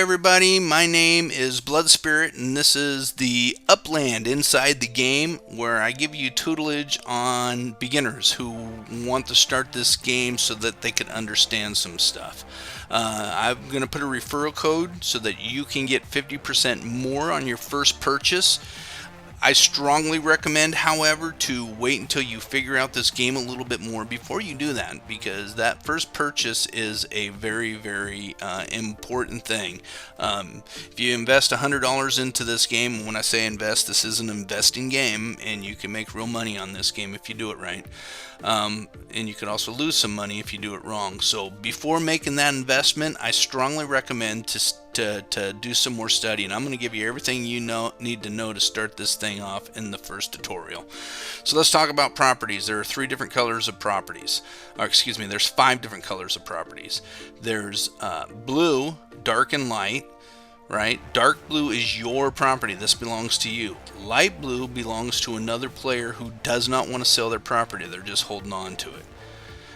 everybody, my name is Blood Spirit, and this is the Upland inside the game, where I give you tutelage on beginners who want to start this game so that they can understand some stuff. I'm going to put a referral code so that you can get 50% more on your first purchase. I strongly recommend, however, to wait until you figure out this game a little bit more before you do that, because that first purchase is a very important thing. If you invest $100 into this game, and when I say invest, this is an investing game, and you can make real money on this game if you do it right. And you can also lose some money if you do it wrong. So before making that investment, I strongly recommend to do some more study, and I'm going to give you everything you need to know to start this thing off in the first tutorial. So let's talk about properties. There are three different colors of properties. Or excuse me, there's 5 different colors of properties. There's blue, dark, and light. Right? Dark blue is your property. This belongs to you. Light blue belongs to another player who does not want to sell their property. They're just holding on to it.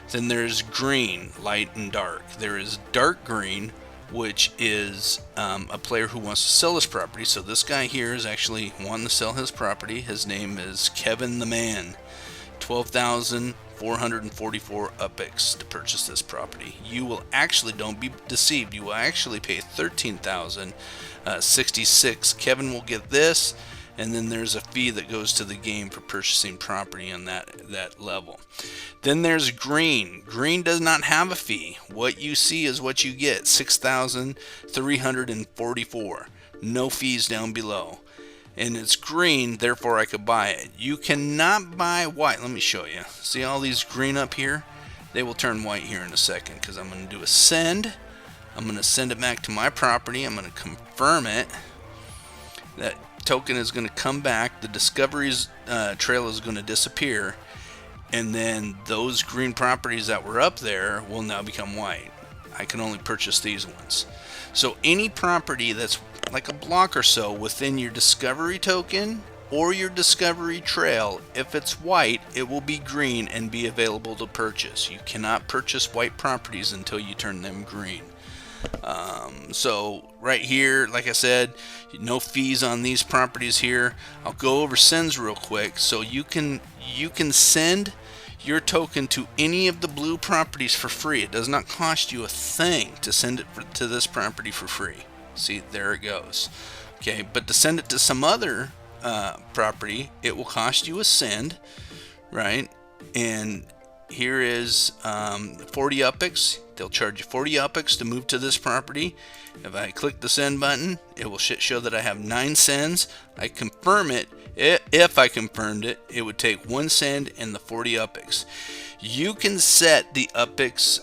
Then there's green, light and dark. There is dark green, which is a player who wants to sell his property. So this guy here is actually wanting to sell his property. His name is Kevin the Man. 12,444 UPX to purchase this property. You will actually, don't be deceived, you will actually pay 13,066. Kevin will get this, and then there's a fee that goes to the game for purchasing property on that level. Then there's green. Green does not have a fee. What you see is what you get, 6,344. No fees down below. And it's green, therefore I could buy it. You cannot buy white. Let me show you. See all these green up here? They will turn white here in a second, because I'm going to do a send. I'm going to send it back to my property. I'm going to confirm it. That token is going to come back. The discoveries trail is going to disappear. And then those green properties that were up there will now become white. I can only purchase these ones. So any property that's like a block or so within your discovery token or your discovery trail, if it's white, it will be green and be available to purchase. You cannot purchase white properties until you turn them green. So right here, like I said, no fees on these properties here. I'll go over sends real quick. So you can send your token to any of the blue properties for free. It does not cost you a thing to send it to this property for free. See, there it goes. Okay, but to send it to some other property, it will cost you a send, right? And here is 40 UPX. They'll charge you 40 UPX to move to this property. If I click the send button, it will show that I have 9 sends. I confirm it. If I confirmed it, it would take 1 send and the 40 UPX. You can set the UPX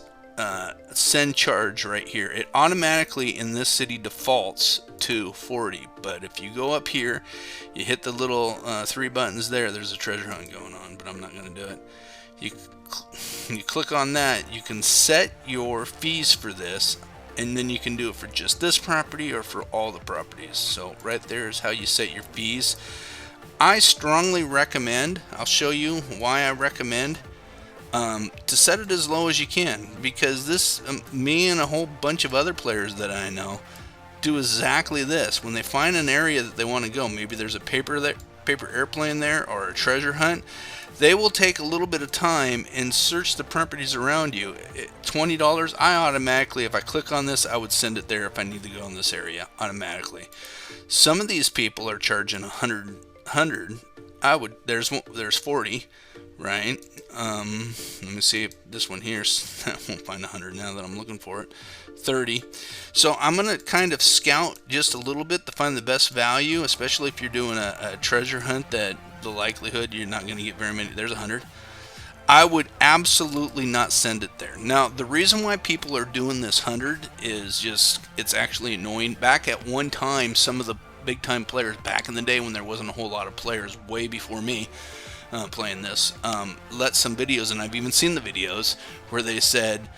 send charge right here. It automatically in this city defaults to 40, but if you go up here, you hit the little 3 buttons there, there's a treasure hunt going on, but I'm not going to do it. You click on that, you can set your fees for this, and then you can do it for just this property or for all the properties. So right there is how you set your fees. I strongly recommend, I'll show you why I recommend to set it as low as you can, because this me and a whole bunch of other players that I know do exactly this. When they find an area that they want to go, maybe there's a paper airplane there or a treasure hunt, they will take a little bit of time and search the properties around you. $20, I automatically, if I click on this, I would send it there if I need to go in this area automatically. Some of these people are charging 100. There's 40, right? Let me see if this one here, I won't find 100 now that I'm looking for it. 30. So I'm going to kind of scout just a little bit to find the best value, especially if you're doing a treasure hunt that the likelihood you're not going to get very many. There's 100. I would absolutely not send it there. Now, the reason why people are doing this 100 is just, it's actually annoying. Back at one time, some of the big time players back in the day when there wasn't a whole lot of players, way before me playing this, let some videos, and I've even seen the videos where they said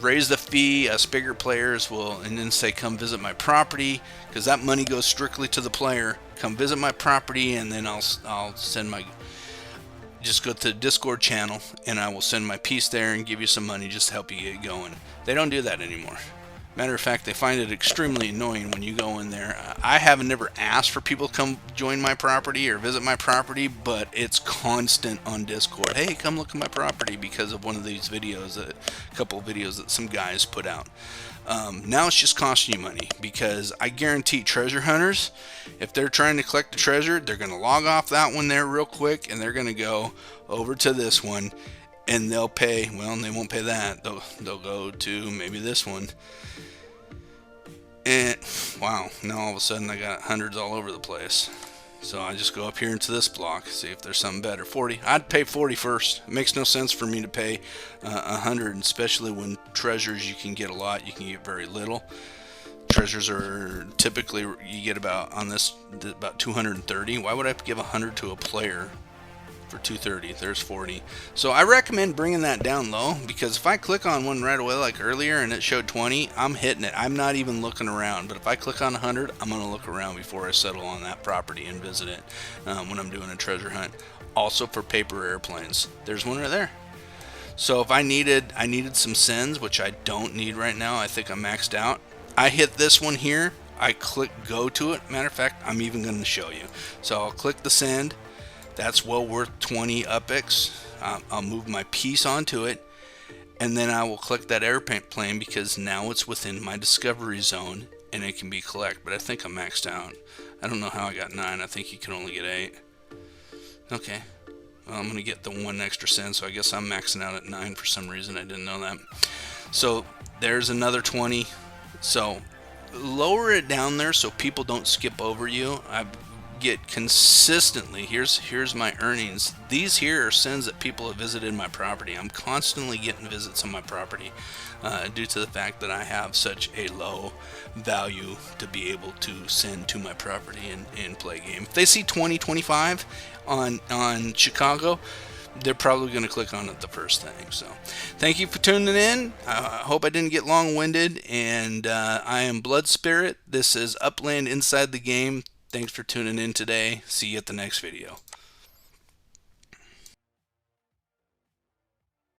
raise the fee, us bigger players will, and then say come visit my property, because that money goes strictly to the player. Come visit my property, and then I'll send my, just go to the Discord channel and I will send my piece there and give you some money just to help you get going. They don't do that anymore. Matter of fact, they find it extremely annoying when you go in there. I haven't never asked for people to come join my property or visit my property, but it's constant on Discord. Hey, come look at my property, because of one of these videos, a couple of videos that some guys put out. Now it's just costing you money, because I guarantee treasure hunters, if they're trying to collect the treasure, they're going to log off that one there real quick, and they're going to go over to this one, and they'll pay. Well, they won't pay that. They'll go to maybe this one. And wow, now all of a sudden I got hundreds all over the place. So I just go up here into this block, see if there's something better. 40. I'd pay 40 first. It makes no sense for me to pay 100, especially when treasures you can get a lot, you can get very little. Treasures are typically, you get about, on this, about 230. Why would I give 100 to a player for 230? There's 40. So I recommend bringing that down low, because if I click on one right away like earlier and it showed 20, I'm hitting it. I'm not even looking around. But if I click on 100, I'm going to look around before I settle on that property and visit it when I'm doing a treasure hunt. Also for paper airplanes, there's one right there. So if I needed some sends, which I don't need right now, I think I'm maxed out, I hit this one here, I click go to it. Matter of fact, I'm even going to show you. So I'll click the send. That's well worth 20 UPX. I'll move my piece onto it, and then I will click that airplane, because now it's within my discovery zone and it can be collected. But I think I'm maxed out. I don't know how I got 9. I think you can only get 8. Okay. Well, I'm going to get the 1 extra cent, so I guess I'm maxing out at 9 for some reason. I didn't know that. So there's another 20. So lower it down there so people don't skip over you. I get consistently, here's my earnings. These here are sends that people have visited my property. I'm constantly getting visits on my property due to the fact that I have such a low value to be able to send to my property and play a game. If they see 20, 25 on Chicago, they're probably going to click on it the first thing. So thank you for tuning in. I hope I didn't get long-winded, and I am Blood Spirit. This is Upland Inside the Game. Thanks for tuning in today. See you at the next video.